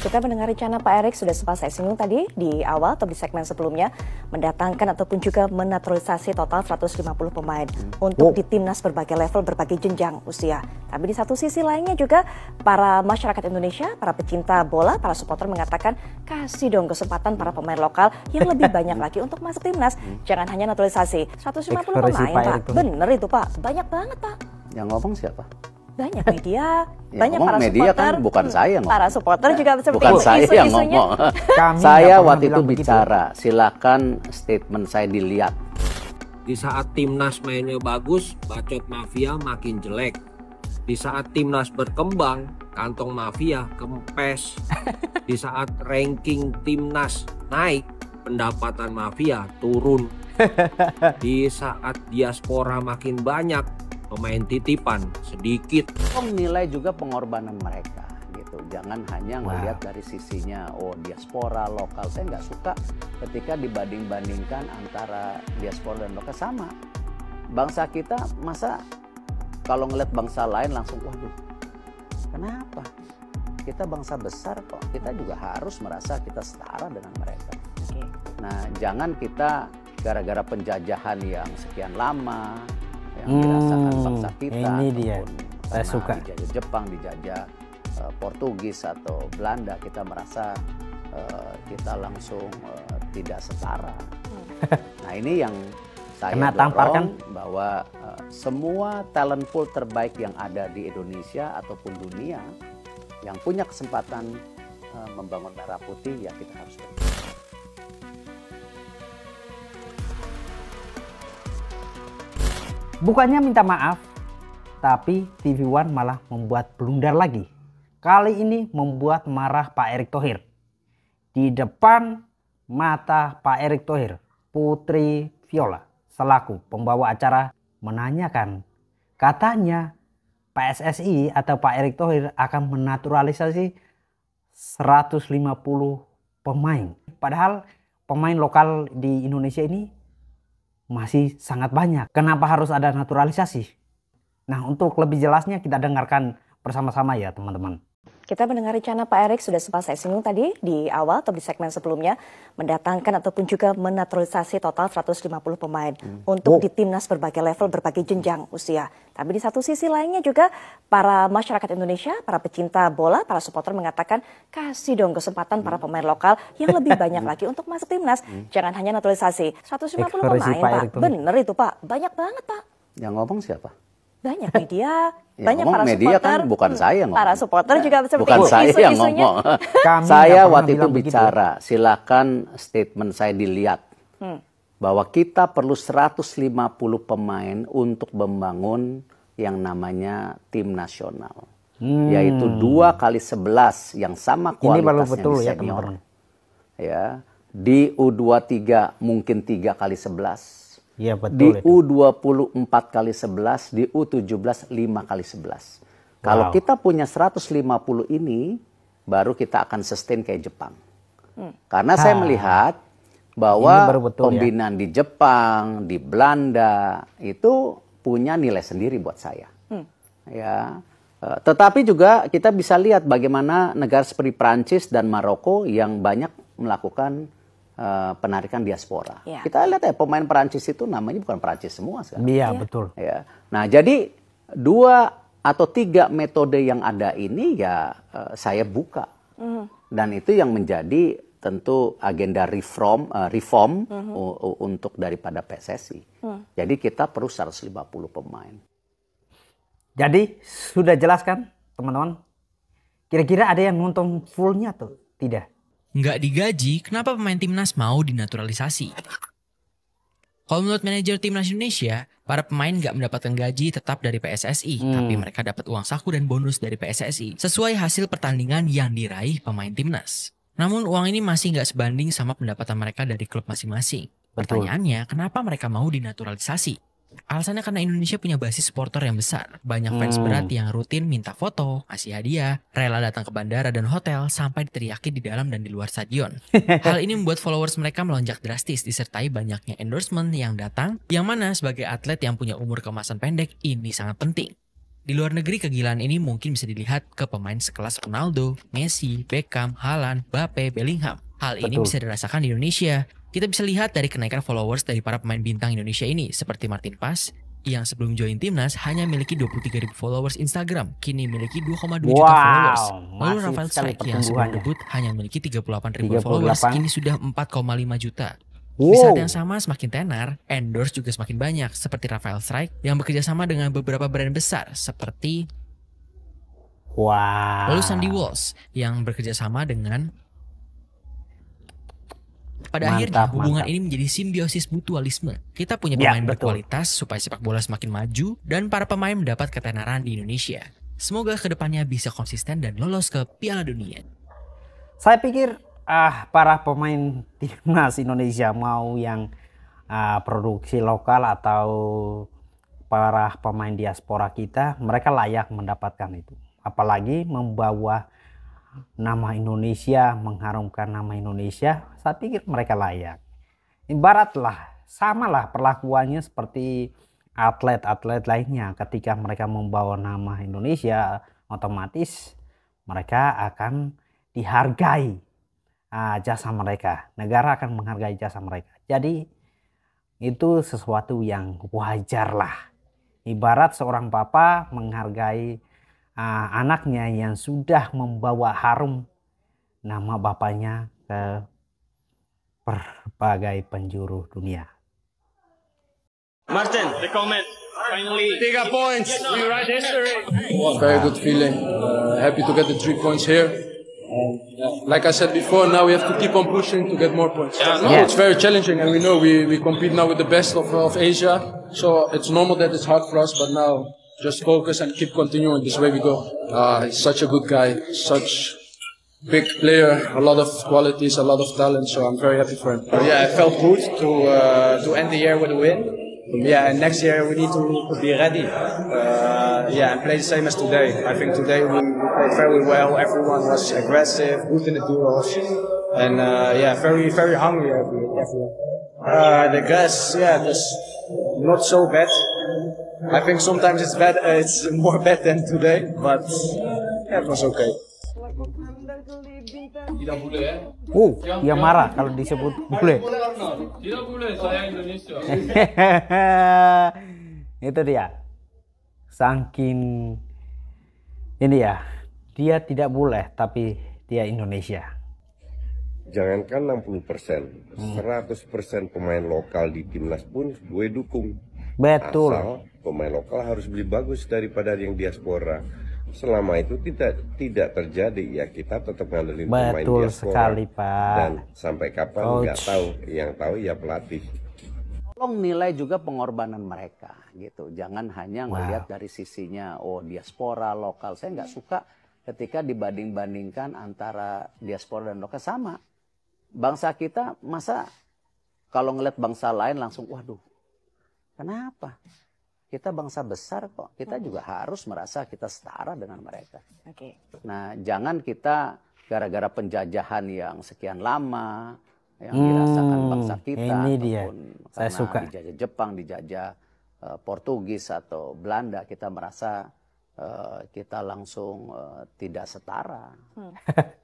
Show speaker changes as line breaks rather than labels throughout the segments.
Kita mendengar rencana Pak Erick sudah sempat saya singgung tadi di awal atau di segmen sebelumnya, mendatangkan ataupun juga menaturalisasi total 150 pemain untuk di timnas berbagai level, berbagai jenjang usia. Tapi di satu sisi lainnya juga para masyarakat Indonesia, para pecinta bola, para supporter mengatakan kasih dong kesempatan para pemain lokal yang lebih banyak lagi untuk masuk timnas. Jangan hanya naturalisasi. 150 pemain Pak, bener itu Pak, banyak banget Pak.
Yang ngomong siapa?
Banyak media,
yang
banyak para
media
supporter.
Kan bukan saya ngomong.
Para supporter juga seperti
bukan
itu,
saya yang
isu-isunya.
ngomong. Saya waktu itu bicara, silakan statement saya dilihat.
Di saat timnas mainnya bagus, bacot mafia makin jelek. Di saat timnas berkembang, kantong mafia kempes. Di saat ranking timnas naik, pendapatan mafia turun. Di saat diaspora makin banyak, pemain titipan sedikit.
Nilai juga pengorbanan mereka gitu. Jangan hanya melihat dari sisinya diaspora lokal. Saya nggak suka ketika dibanding-bandingkan antara diaspora dan lokal. Sama bangsa kita, masa kalau ngeliat bangsa lain langsung waduh, kenapa? Kita bangsa besar kok, kita juga harus merasa kita setara dengan mereka. Nah, jangan kita gara-gara penjajahan yang sekian lama yang dirasakan bangsa kita,
ini dia saya suka
dijajah Jepang, dijajah Portugis atau Belanda, kita merasa kita langsung tidak setara. Nah, ini yang saya dorong bahwa semua talent pool terbaik yang ada di Indonesia ataupun dunia yang punya kesempatan membangun merah putih, ya kita harus berjuang.
Bukannya minta maaf, tapi TV One malah membuat blunder lagi. Kali ini membuat marah Pak Erick Thohir. Di depan mata Pak Erick Thohir, Putri Viola selaku pembawa acara menanyakan, katanya PSSI atau Pak Erick Thohir akan menaturalisasi 150 pemain. Padahal pemain lokal di Indonesia ini masih sangat banyak. Kenapa harus ada naturalisasi? Nah, untuk lebih jelasnya kita dengarkan bersama-sama ya teman-teman.
Kita mendengar rencana Pak Erick sudah sempat saya singgung tadi di awal atau di segmen sebelumnya, mendatangkan ataupun juga menaturalisasi total 150 pemain untuk di timnas berbagai level, berbagai jenjang usia. Tapi di satu sisi lainnya juga para masyarakat Indonesia, para pecinta bola, para supporter mengatakan kasih dong kesempatan para pemain lokal yang lebih banyak lagi untuk masuk timnas. Jangan hanya naturalisasi. 150 pemain Pak, bener itu Pak, banyak banget Pak.
Yang ngomong siapa?
Banyak media, banyak para
media
supporter.
Kan bukan saya ngomong.
Para supporter juga seperti
bukan
itu,
saya yang
isu-isunya.
ngomong. Saya waktu itu bicara, silakan statement saya dilihat. Bahwa kita perlu 150 pemain untuk membangun yang namanya tim nasional. Yaitu 2x11 yang sama kualitasnya di senior. Ya, di U23 mungkin 3x11.
Ya, betul,
di U20 4x11, di U17 5x11. Kalau kita punya 150 ini, baru kita akan sustain kayak Jepang. Karena saya melihat bahwa pembinaan di Jepang, di Belanda itu punya nilai sendiri buat saya. Ya, tetapi juga kita bisa lihat bagaimana negara seperti Prancis dan Maroko yang banyak melakukan penarikan diaspora. Kita lihat ya, pemain Perancis itu namanya bukan Perancis semua sekarang.
Iya, betul.
Ya. Nah, jadi 2 atau 3 metode yang ada ini ya saya buka. Dan itu yang menjadi tentu agenda reform untuk daripada PSSI. Jadi kita perlu 150 pemain.
Jadi sudah jelaskan teman-teman? Kira-kira ada yang nonton fullnya atau tidak?
Nggak digaji, kenapa pemain timnas mau dinaturalisasi? Kalau menurut manajer timnas Indonesia, para pemain nggak mendapatkan gaji tetap dari PSSI, tapi mereka dapat uang saku dan bonus dari PSSI sesuai hasil pertandingan yang diraih pemain timnas. Namun uang ini masih nggak sebanding sama pendapatan mereka dari klub masing-masing. Pertanyaannya, kenapa mereka mau dinaturalisasi? Alasannya karena Indonesia punya basis supporter yang besar. Banyak fans berat yang rutin minta foto, kasih hadiah, rela datang ke bandara dan hotel sampai diteriaki di dalam dan di luar stadion. Hal ini membuat followers mereka melonjak drastis disertai banyaknya endorsement yang datang, yang mana sebagai atlet yang punya umur keemasan pendek ini sangat penting. Di luar negeri kegilaan ini mungkin bisa dilihat ke pemain sekelas Ronaldo, Messi, Beckham, Haaland, Mbappe, Bellingham. Hal ini
Betul.
bisa dirasakan di Indonesia. Kita bisa lihat dari kenaikan followers dari para pemain bintang Indonesia ini seperti Martin Pas yang sebelum join timnas hanya memiliki 23.000 followers Instagram, kini memiliki 2,2 juta followers. Lalu
masif
Rafael
sekali
Strike yang sebelum
pertumbuhannya.
debut hanya memiliki 38.000
38.
followers, kini sudah 4,5 juta. Di saat yang sama semakin tenar, endorse juga semakin banyak seperti Rafael Strike yang bekerja sama dengan beberapa brand besar seperti
Wow.
lalu Sandy Walsh yang bekerja sama dengan pada akhirnya hubungan ini menjadi simbiosis mutualisme. Kita punya
Ya,
pemain
betul.
berkualitas supaya sepak bola semakin maju dan para pemain mendapat ketenaran di Indonesia. Semoga kedepannya bisa konsisten dan lolos ke Piala Dunia.
Saya pikir para pemain timnas Indonesia mau yang produksi lokal atau para pemain diaspora kita, mereka layak mendapatkan itu. Apalagi membawa nama Indonesia, mengharumkan nama Indonesia, saya pikir mereka layak. Ibaratlah, samalah perlakuannya seperti atlet-atlet lainnya. Ketika mereka membawa nama Indonesia, otomatis mereka akan dihargai jasa mereka. Negara akan menghargai jasa mereka. Jadi itu sesuatu yang wajar lah. Ibarat seorang papa menghargai anaknya yang sudah membawa harum nama bapaknya ke berbagai penjuru dunia.
Martin, the comment. Finally,
3 points. We write history. Very good feeling. Happy to get the 3 points here. Like I said before, now we have to keep on pushing to get more points.
Yeah.
It's very challenging, and we know we compete now with the best of Asia. So it's normal that it's hard for us, but now just focus and keep continuing this way we go. He's such a good guy, such big player, a lot of qualities, a lot of talent. So I'm very happy for him.
Yeah, it felt good to end the year with a win. Yeah, and next year we need to be ready. And play the same as today. I think today we played very well. Everyone was aggressive, good in the duels, and very very hungry. Everyone. The grass, that's not so bad. I think sometimes it's bad. It's more bad than today, but it was okay.
Tidak boleh ya?
Dia marah kalau disebut bule.
Tidak boleh, saya Indonesia.
Itu dia. Saking ini ya, dia tidak boleh tapi dia Indonesia.
Jangankan 60%, 100% pemain lokal di timnas pun gue dukung.
Betul.
Asal pemain lokal harus lebih bagus daripada yang diaspora. Selama itu tidak terjadi, ya kita tetap ngandelin pemain
Betul
diaspora.
sekali, Pak.
Dan sampai kapan nggak tahu, yang tahu ya pelatih.
Tolong nilai juga pengorbanan mereka gitu. Jangan hanya ngelihat dari sisinya diaspora lokal. Saya nggak suka ketika dibanding-bandingkan antara diaspora dan lokal. Sama. Bangsa kita masa kalau ngelihat bangsa lain langsung waduh. Kenapa? Kita bangsa besar kok. Kita juga harus merasa kita setara dengan mereka.
Oke.
Nah, jangan kita gara-gara penjajahan yang sekian lama yang dirasakan bangsa kita
ini dia.
ataupun
Saya
karena
suka.
dijajah Jepang, dijajah Portugis atau Belanda, kita merasa kita langsung tidak setara.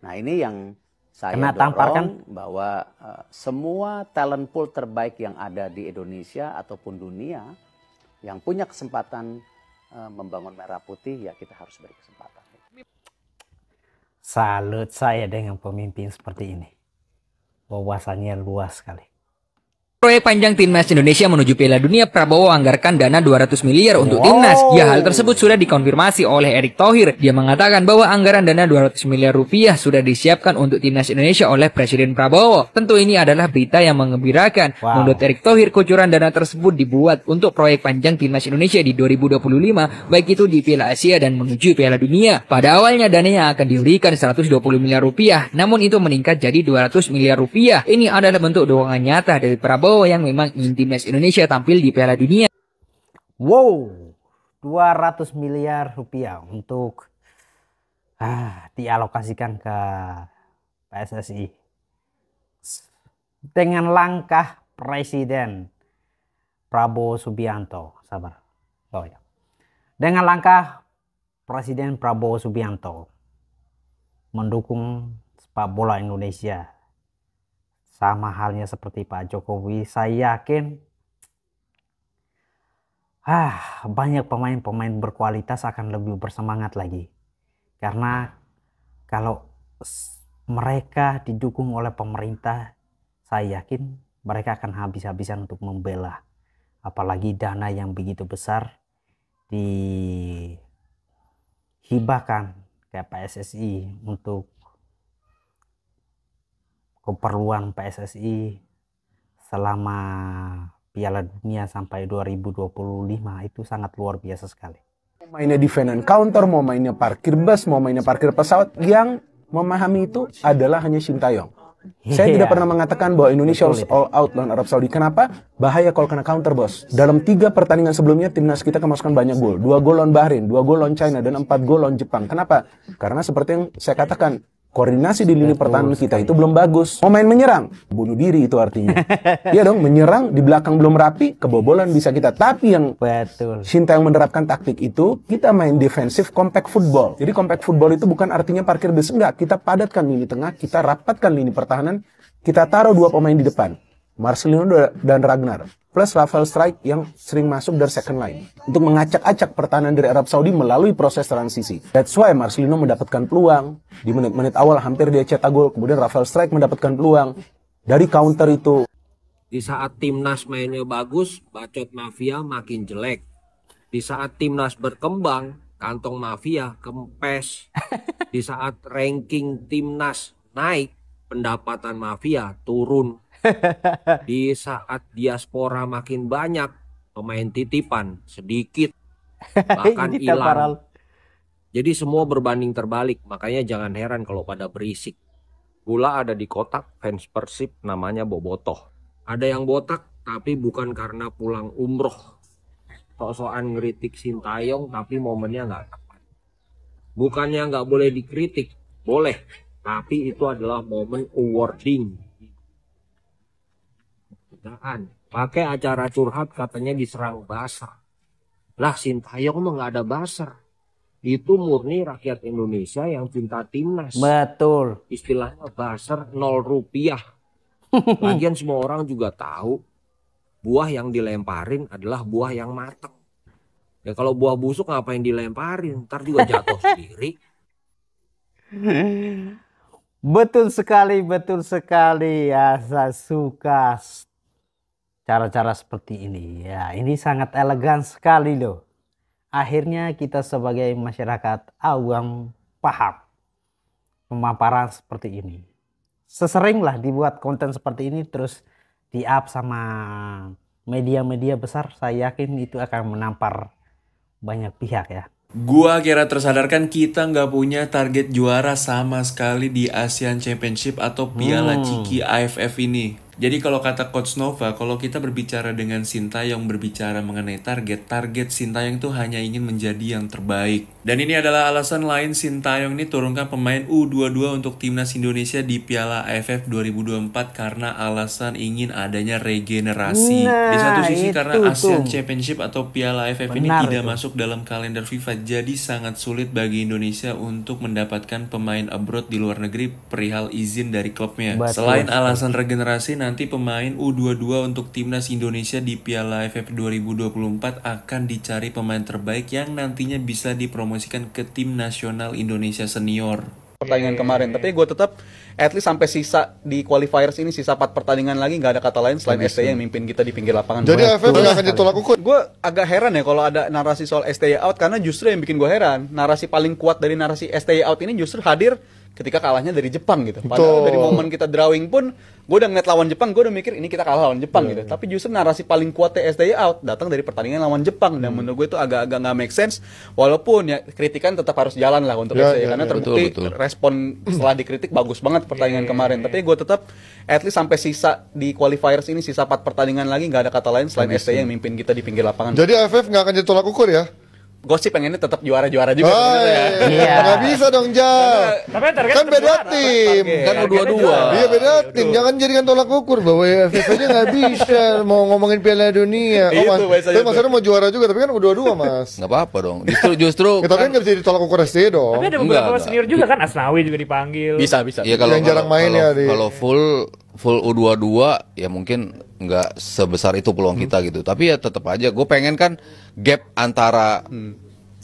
Nah, ini yang saya
Kena tampar kan?
dorong bahwa semua talent pool terbaik yang ada di Indonesia ataupun dunia yang punya kesempatan membangun merah putih, ya kita harus beri kesempatan.
Salut saya dengan pemimpin seperti ini. Wawasannya luas sekali.
Proyek panjang Timnas Indonesia menuju Piala Dunia, Prabowo anggarkan dana 200 miliar untuk Timnas. Ya, hal tersebut sudah dikonfirmasi oleh Erick Thohir. Dia mengatakan bahwa anggaran dana 200 miliar rupiah sudah disiapkan untuk Timnas Indonesia oleh Presiden Prabowo. Tentu ini adalah berita yang mengembirakan. Menurut Erick Thohir, kucuran dana tersebut dibuat untuk proyek panjang Timnas Indonesia di 2025, baik itu di Piala Asia dan menuju Piala Dunia. Pada awalnya dananya akan diberikan 120 miliar rupiah, namun itu meningkat jadi 200 miliar rupiah. Ini adalah bentuk dukungan nyata dari Prabowo yang memang ingin Timnas Indonesia tampil di Piala Dunia.
Wow, 200 miliar rupiah untuk dialokasikan ke PSSI. Dengan langkah Presiden Prabowo Subianto, sabar. Dengan langkah Presiden Prabowo Subianto mendukung sepak bola Indonesia. Sama halnya seperti Pak Jokowi, saya yakin banyak pemain-pemain berkualitas akan lebih bersemangat lagi. Karena kalau mereka didukung oleh pemerintah, saya yakin mereka akan habis-habisan untuk membela. Apalagi dana yang begitu besar dihibahkan ke PSSI untuk keperluan PSSI selama Piala Dunia sampai 2025 itu sangat luar biasa sekali.
Mau mainnya defend and counter, mau mainnya parkir bus, mau mainnya parkir pesawat, yang memahami itu adalah hanya Sintayong. Saya tidak pernah mengatakan bahwa Indonesia harus all out lawan Arab Saudi. Kenapa? Bahaya kalau kena counter, bos. Dalam 3 pertandingan sebelumnya, timnas kita kemasukan banyak gol. 2 gol lawan Bahrain, 2 gol lawan China, dan 4 gol lawan Jepang. Kenapa? Karena seperti yang saya katakan, koordinasi di lini pertahanan kita itu belum bagus. Mau main menyerang, bunuh diri itu artinya. Iya dong, menyerang di belakang belum rapi, kebobolan bisa kita. Tapi yang Sintayong menerapkan taktik itu, kita main defensif compact football. Jadi compact football itu bukan artinya parkir bus, enggak. Kita padatkan lini tengah, kita rapatkan lini pertahanan, kita taruh 2 pemain di depan, Marcelino dan Ragnar, plus Rafael Strike yang sering masuk dari second line untuk mengacak-acak pertahanan dari Arab Saudi melalui proses transisi. That's why Marcelino mendapatkan peluang di menit-menit awal, hampir dia cetak gol. Kemudian Rafael Strike mendapatkan peluang dari counter itu.
Di saat timnas mainnya bagus, bacot mafia makin jelek. Di saat timnas berkembang, kantong mafia kempes. Di saat ranking timnas naik, pendapatan mafia turun. Di saat diaspora makin banyak, pemain titipan sedikit, bahkan hilang. Jadi semua berbanding terbalik, makanya jangan heran kalau pada berisik. Gula ada di kotak, fans Persib namanya bobotoh. Ada yang botak tapi bukan karena pulang umroh. Sok-sokan ngeritik Sintayong tapi momennya nggak tepat. Bukannya nggak boleh dikritik, boleh. Tapi itu adalah momen awarding. Pakai acara curhat katanya diserang buzzer. Lah Sintayong mah nggak ada buzzer. Itu murni rakyat Indonesia yang cinta timnas.
Betul.
Istilahnya buzzer 0 rupiah. Lagian semua orang juga tahu buah yang dilemparin adalah buah yang matang. Ya kalau buah busuk ngapain dilemparin? Ntar juga jatuh sendiri.
Betul sekali ya, saya suka cara-cara seperti ini ya. Ini sangat elegan sekali loh. Akhirnya kita sebagai masyarakat awam paham pemaparan seperti ini. Seseringlah dibuat konten seperti ini terus di-up sama media-media besar, saya yakin itu akan menampar banyak pihak ya.
Gua kira tersadarkan kita nggak punya target juara sama sekali di ASEAN Championship atau Piala Ciki AFF ini. Jadi kalau kata Coach Nova, kalau kita berbicara dengan Sintayong berbicara mengenai target Sintayong itu hanya ingin menjadi yang terbaik. Dan ini adalah alasan lain Sintayong ini turunkan pemain U22 untuk timnas Indonesia di Piala AFF 2024 karena alasan ingin adanya regenerasi. Di satu sisi karena ASEAN Championship atau Piala AFF ini tidak masuk dalam kalender FIFA, jadi sangat sulit bagi Indonesia untuk mendapatkan pemain abroad di luar negeri perihal izin dari klubnya. Selain alasan regenerasi, nanti pemain U22 untuk timnas Indonesia di Piala AFF 2024 akan dicari pemain terbaik yang nantinya bisa dipromosikan ke tim nasional Indonesia senior.
Pertandingan kemarin, tapi gue tetap at least sampai sisa di qualifiers ini, sisa 4 pertandingan lagi nggak ada kata lain selain STY yang mimpin kita di pinggir lapangan.
Jadi AFF nggak akan ditolak ukur.
Gue agak heran ya kalau ada narasi soal STY out, karena justru yang bikin gue heran, narasi paling kuat dari narasi STY out ini justru hadir ketika kalahnya dari Jepang gitu. Padahal dari momen kita drawing pun, gue udah ngeliat lawan Jepang, gue udah mikir ini kita kalah lawan Jepang gitu. Tapi justru narasi paling kuat STY out datang dari pertandingan lawan Jepang. Dan menurut gue itu agak-agak nggak make sense. Walaupun ya kritikan tetap harus jalan lah untuk STY. Karena terbukti respon setelah dikritik bagus banget pertandingan kemarin. Tapi gue tetap at least sampai sisa di qualifiers ini, sisa 4 pertandingan lagi nggak ada kata lain selain STY yang mimpin kita di pinggir lapangan.
Jadi AFF nggak akan ditolak ukur ya?
gosip pengennya tetap juara-juara juga.
Oh,
sebenarnya.
iya. Nggak bisa dong, Jal.
Tapi target
Kan beda tim.
Kan U22.
Iya beda tim. Jangan jadikan tolak ukur bahwa AFF aja nggak bisa mau ngomongin Piala Dunia. Oh,
Itu,
mas, tapi maksudnya mau juara juga, tapi kan U22 mas.
Nggak apa-apa dong. Justru.
Ya, tapi kan nggak bisa ditolak ukur SC dong.
Tapi ada beberapa senior juga kan, Asnawi juga dipanggil.
Bisa.
Iya kalau
yang jarang main ya.
Kalau full U22 ya mungkin nggak sebesar itu peluang kita gitu. Tapi ya tetap aja gue pengen kan gap antara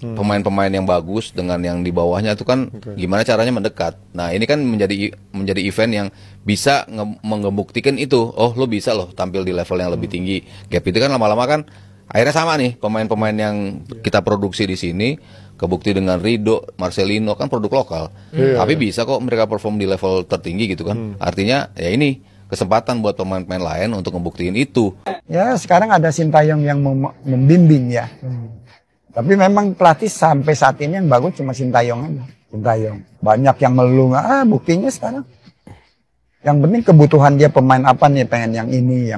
pemain-pemain yang bagus dengan yang di bawahnya itu kan gimana caranya mendekat. Nah, ini kan menjadi event yang bisa membuktikan itu. Oh, lo bisa loh tampil di level yang lebih tinggi. Gap itu kan lama-lama kan akhirnya sama nih pemain-pemain yang kita produksi di sini kebukti dengan Rido, Marcelino kan produk lokal. Tapi bisa kok mereka perform di level tertinggi gitu kan. Artinya ya ini kesempatan buat pemain-pemain lain untuk ngebuktiin itu.
Ya sekarang ada Sintayong yang membimbing ya. Tapi memang pelatih sampai saat ini yang bagus cuma Sintayong aja. Sintayong. Banyak yang melulu, buktinya sekarang. Yang penting kebutuhan dia pemain apa nih, pengen yang ini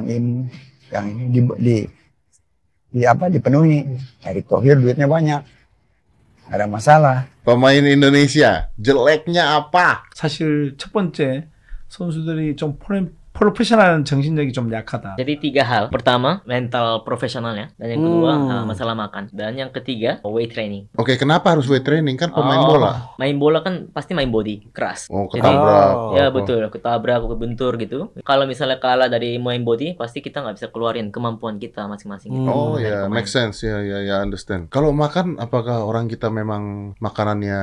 dipenuhi. Erick Thohir duitnya banyak. Gak ada masalah.
Pemain Indonesia jeleknya apa?
사실 첫 번째 선수들이 좀 프로페셔널한 정신력이 좀 약하다.
Jadi 3 hal. Pertama, mental profesionalnya. Dan yang kedua, masalah makan. Dan yang ketiga, weight training.
Oke, kenapa harus weight training? Kan pemain bola.
Main bola kan pasti main body, keras.
Oh, ketabrak.
Ya betul, ketabrak, kebentur gitu. Kalau misalnya kalah dari main body, pasti kita nggak bisa keluarin kemampuan kita masing-masing. Gitu.
Oh ya, make sense. Ya, understand. Kalau makan, apakah orang kita memang makanannya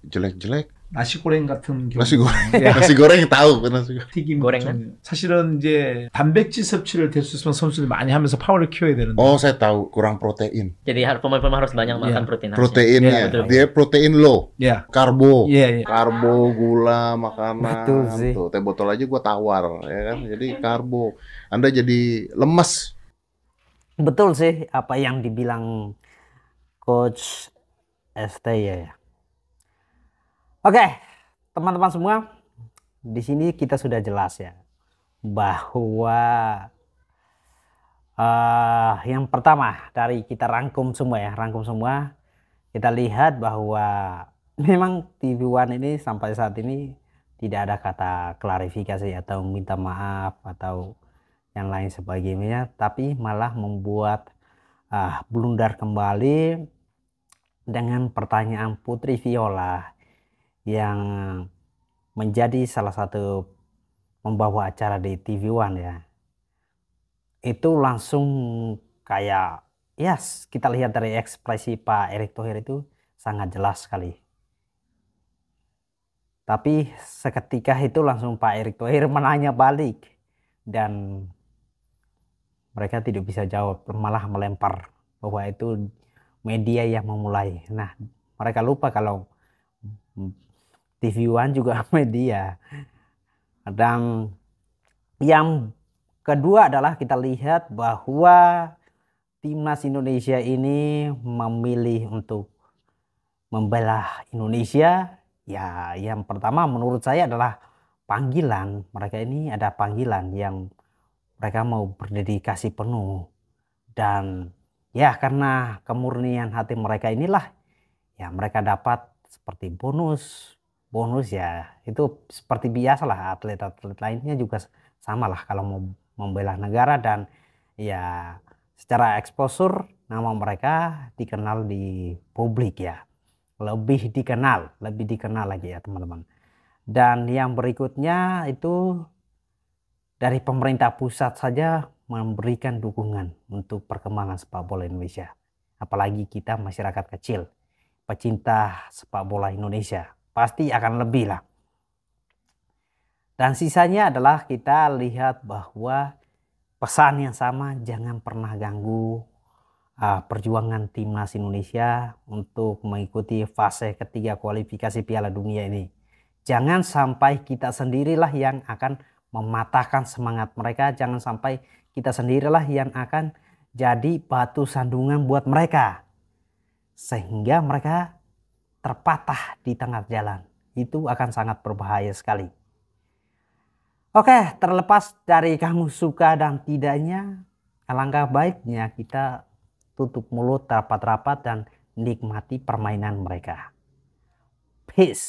jelek-jelek?
nasi goreng 같은 경우.
nasi goreng tahu nasi goreng.
튀김
고랭은?
사실은 이제 단백질 섭취를 될 수 있으면 선수들이 많이 하면서 파워를 키워야 되는데.
Saya tahu kurang protein.
Jadi pemain-pemain harus banyak makan protein.
Proteinnya, dia protein low. Karbo.
Iya.
Karbo, gula, makanan.
Betul sih.
Tuh, teh botol aja gua tawar, ya kan. Jadi karbo. Anda jadi lemes.
Betul sih apa yang dibilang Coach ST ya. Oke, teman-teman semua, di sini kita sudah jelas ya bahwa yang pertama dari kita rangkum semua, kita lihat bahwa memang TV One ini sampai saat ini tidak ada kata klarifikasi atau minta maaf atau yang lain sebagainya, tapi malah membuat blunder kembali dengan pertanyaan Putri Viola yang menjadi salah satu pembawa acara di TV One ya. Itu langsung kayak kita lihat dari ekspresi Pak Erick Thohir itu sangat jelas sekali. Tapi seketika itu langsung Pak Erick Thohir menanya balik dan mereka tidak bisa jawab, malah melempar bahwa itu media yang memulai. Nah, mereka lupa kalau TV One juga media. Dan yang kedua adalah kita lihat bahwa timnas Indonesia ini memilih untuk membela Indonesia. Ya, yang pertama menurut saya adalah panggilan. Mereka ini ada panggilan yang mereka mau berdedikasi penuh. Dan ya karena kemurnian hati mereka inilah ya mereka dapat seperti bonus ya, itu seperti biasa lah, atlet-atlet lainnya juga sama lah kalau mau membela negara. Dan ya secara exposure nama mereka dikenal di publik ya, lebih dikenal lagi ya teman-teman. Dan yang berikutnya itu dari pemerintah pusat saja memberikan dukungan untuk perkembangan sepak bola Indonesia, apalagi kita masyarakat kecil pecinta sepak bola Indonesia pasti akan lebih lah. Dan sisanya adalah kita lihat bahwa pesan yang sama, jangan pernah ganggu perjuangan timnas Indonesia untuk mengikuti fase ketiga kualifikasi Piala Dunia ini. Jangan sampai kita sendirilah yang akan mematahkan semangat mereka, jangan sampai kita sendirilah yang akan jadi batu sandungan buat mereka sehingga mereka terpatah di tengah jalan. Itu akan sangat berbahaya sekali. Oke, terlepas dari kamu suka dan tidaknya, alangkah baiknya kita tutup mulut rapat-rapat dan nikmati permainan mereka. Peace.